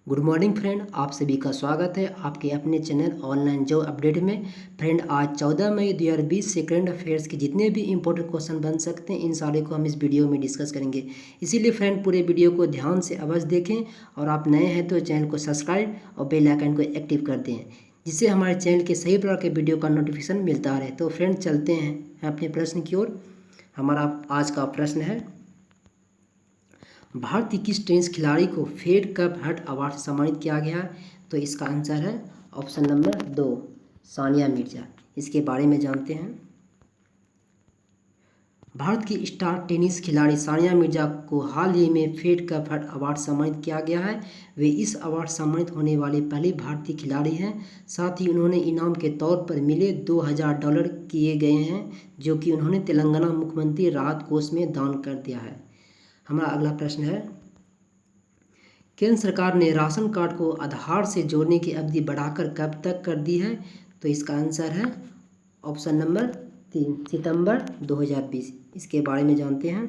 Good morning friend, आप सभी का स्वागत है आपके अपने चैनल ऑनलाइन जॉब अपडेट में। फ्रेंड, आज 14 मई 2020 से करंट अफेयर्स के जितने भी इंपॉर्टेंट क्वेश्चन बन सकते हैं इन सारे को हम इस वीडियो में डिस्कस करेंगे। इसीलिए फ्रेंड, पूरे वीडियो को ध्यान से अवश्य देखें और आप नए हैं तो चैनल को सब्सक्राइब और बेल आइकन को एक्टिव कर दें, जिससे हमारे चैनल के सही प्रकार के वीडियो का नोटिफिकेशन मिलता रहे। तो फ्रेंड, चलते हैं अपने प्रश्न की ओर। हमारा आज का प्रश्न है, भारत की किस टेनिस खिलाड़ी को फेड कप हर्ट अवार्ड से सम्मानित किया गया? तो इसका आंसर है ऑप्शन नंबर 2, सानिया मिर्जा। इसके बारे में जानते हैं। भारत की स्टार टेनिस खिलाड़ी सानिया मिर्जा को हाल ही में फेड कप हर्ट अवार्ड सम्मानित किया गया है। वे इस अवार्ड सम्मानित होने वाले पहले भारतीय खिलाड़ी हैं। साथ ही उन्होंने इनाम के तौर पर मिले $2000 किए गए हैं, जो कि उन्होंने तेलंगाना मुख्यमंत्री राहत कोष में दान कर दिया है। हमारा अगला प्रश्न है, केंद्र सरकार ने राशन कार्ड को आधार से जोड़ने की अवधि बढ़ाकर कब तक कर दी है? तो इसका आंसर है ऑप्शन नंबर 3, सितंबर 2020। इसके बारे में जानते हैं।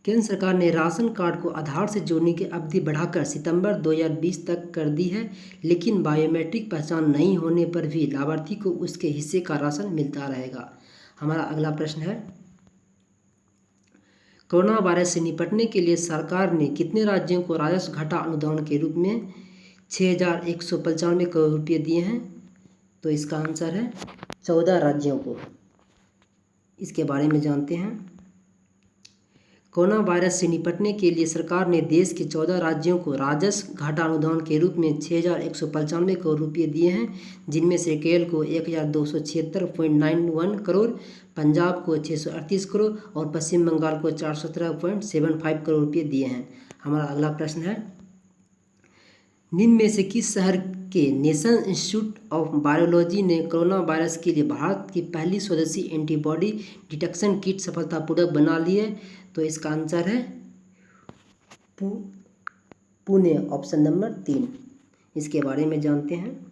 केंद्र सरकार ने राशन कार्ड को आधार से जोड़ने की अवधि बढ़ाकर सितंबर 2020 तक कर दी है, लेकिन बायोमेट्रिक पहचान नहीं होने पर भी लाभार्थी को उसके हिस्से का राशन मिलता रहेगा। हमारा अगला प्रश्न है, कोरोना वायरस से निपटने के लिए सरकार ने कितने राज्यों को राजस्व घाटा अनुदान के रूप में 6195 करोड़ रुपये दिए हैं? तो इसका आंसर है 14 राज्यों को। इसके बारे में जानते हैं। कोरोना वायरस से निपटने के लिए सरकार ने देश के 14 राज्यों को राजस्व घाटा अनुदान के रूप में 6195 करोड़ रुपये दिए हैं, जिनमें से केरल को 1276.91 करोड़, पंजाब को 638 करोड़ और पश्चिम बंगाल को 417.75 करोड़ रुपये दिए हैं। हमारा अगला प्रश्न है, निम्न में से किस शहर के नेशनल इंस्टीट्यूट ऑफ वायरोलॉजी ने कोरोना वायरस के लिए भारत की पहली स्वदेशी एंटीबॉडी डिटेक्शन किट सफलतापूर्वक बना ली है? तो इसका आंसर है पुणे, ऑप्शन नंबर 3। इसके बारे में जानते हैं।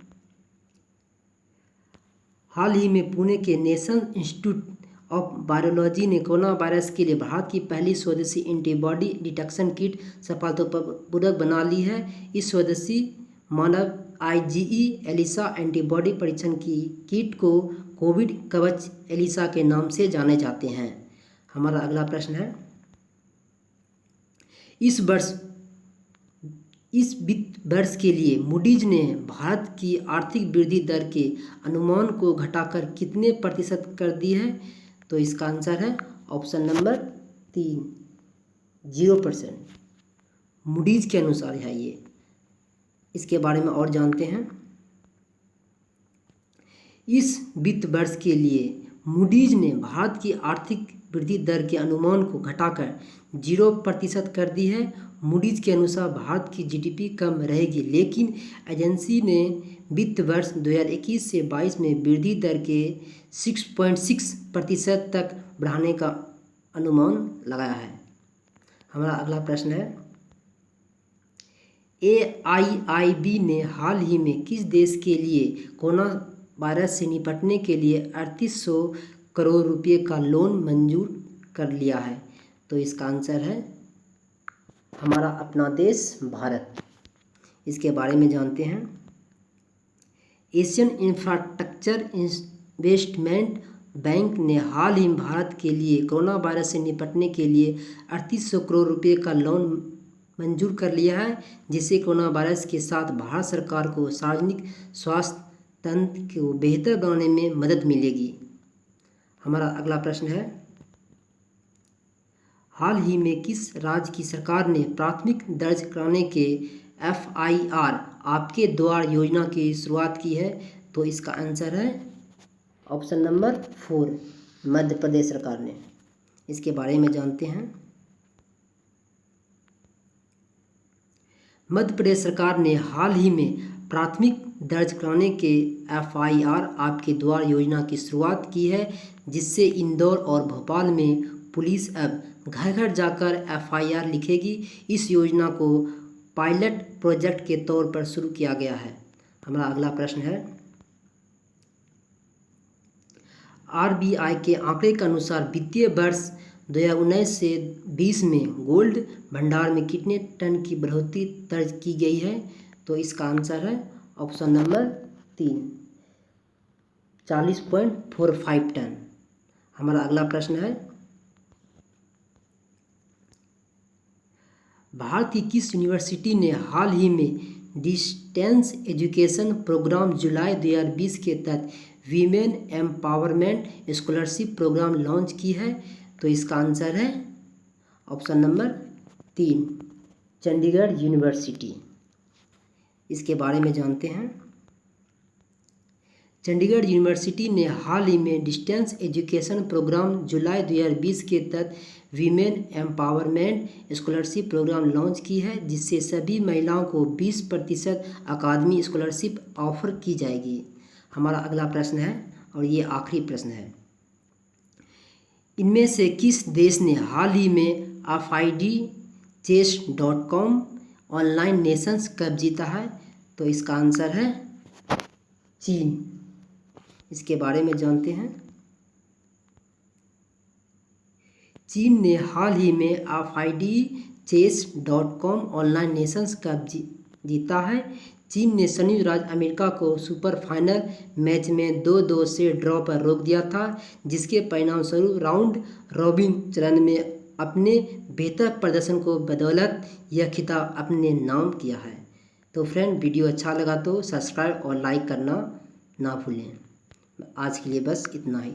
हाल ही में पुणे के नेशनल इंस्टीट्यूट ऑफ वायरोलॉजी ने कोरोना वायरस के लिए भारत की पहली स्वदेशी एंटीबॉडी डिटेक्शन किट सफलतापूर्वक बना ली है। इस स्वदेशी मानव IgE एलिसा एंटीबॉडी परीक्षण की किट को कोविड कवच एलिसा के नाम से जाने जाते हैं। हमारा अगला प्रश्न है, इस वित्त वर्ष के लिए मूडीज ने भारत की आर्थिक वृद्धि दर के अनुमान को घटाकर कितने प्रतिशत कर दी है? तो इसका आंसर है ऑप्शन नंबर 3, 0%। मूडीज के अनुसार है ये। इसके बारे में और जानते हैं। इस वित्त वर्ष के लिए मूडीज ने भारत की आर्थिक वृद्धि दर के अनुमान को घटाकर 0% कर दी है। मूडीज के अनुसार भारत की GDP कम रहेगी, लेकिन एजेंसी ने वित्त वर्ष 2021 से 22 में वृद्धि दर के 6.6% तक बढ़ाने का अनुमान लगाया है। हमारा अगला प्रश्न है, AIIB ने हाल ही में किस देश के लिए कोरोना वायरस से निपटने के लिए 3800 करोड़ रुपये का लोन मंजूर कर लिया है? तो इसका आंसर है हमारा अपना देश भारत। इसके बारे में जानते हैं। एशियन इंफ्रास्ट्रक्चर इन्वेस्टमेंट बैंक ने हाल ही में भारत के लिए कोरोना वायरस से निपटने के लिए 3800 करोड़ रुपये का लोन मंजूर कर लिया है, जिससे कोरोना वायरस के साथ भारत सरकार को सार्वजनिक स्वास्थ्य तंत्र को बेहतर बनाने में मदद मिलेगी। हमारा अगला प्रश्न है, हाल ही में किस राज्य की सरकार ने प्राथमिक दर्ज कराने के FIR आपके द्वार योजना की शुरुआत की है? तो इसका आंसर है ऑप्शन नंबर 4, मध्य प्रदेश सरकार ने। इसके बारे में जानते हैं। मध्य प्रदेश सरकार ने हाल ही में प्राथमिक दर्ज कराने के FIR आपके द्वार योजना की शुरुआत की है, जिससे इंदौर और भोपाल में पुलिस अब घर घर जाकर FIR लिखेगी। इस योजना को पायलट प्रोजेक्ट के तौर पर शुरू किया गया है। हमारा अगला प्रश्न है, RBI के आंकड़े के अनुसार वित्तीय वर्ष 2019 से 20 में गोल्ड भंडार में कितने टन की बढ़ोतरी दर्ज की गई है? तो इसका आंसर है ऑप्शन नंबर 3, 40.45 टन। हमारा अगला प्रश्न है, भारत की किस यूनिवर्सिटी ने हाल ही में डिस्टेंस एजुकेशन प्रोग्राम जुलाई 2020 के तहत women empowerment scholarship programme launch की है? तो इसका आंसर है ऑप्शन नंबर 3, चंडीगढ़ यूनिवर्सिटी। इसके बारे में जानते हैं। चंडीगढ़ यूनिवर्सिटी ने हाल ही में डिस्टेंस एजुकेशन प्रोग्राम जुलाई 2020 के तहत women empowerment scholarship programme launch की है, जिससे सभी महिलाओं को 20% अकादमी स्कॉलरशिप ऑफर की जाएगी। हमारा अगला प्रश्न है और ये आखिरी प्रश्न है, इनमें से किस देश ने हाल ही में FIDchess.com ऑनलाइन नेशंस कप जीता है? तो इसका आंसर है चीन। इसके बारे में जानते हैं। चीन ने हाल ही में FIDchess.com ऑनलाइन नेशंस कप जीता है। चीन ने संयुक्त राज्य अमेरिका को सुपर फाइनल मैच में 2-2 से ड्रॉ पर रोक दिया था, जिसके परिणामस्वरूप राउंड रॉबिन चरण में अपने बेहतर प्रदर्शन को बदौलत यह खिताब अपने नाम किया है। तो फ्रेंड, वीडियो अच्छा लगा तो सब्सक्राइब और लाइक करना ना भूलें। आज के लिए बस इतना ही।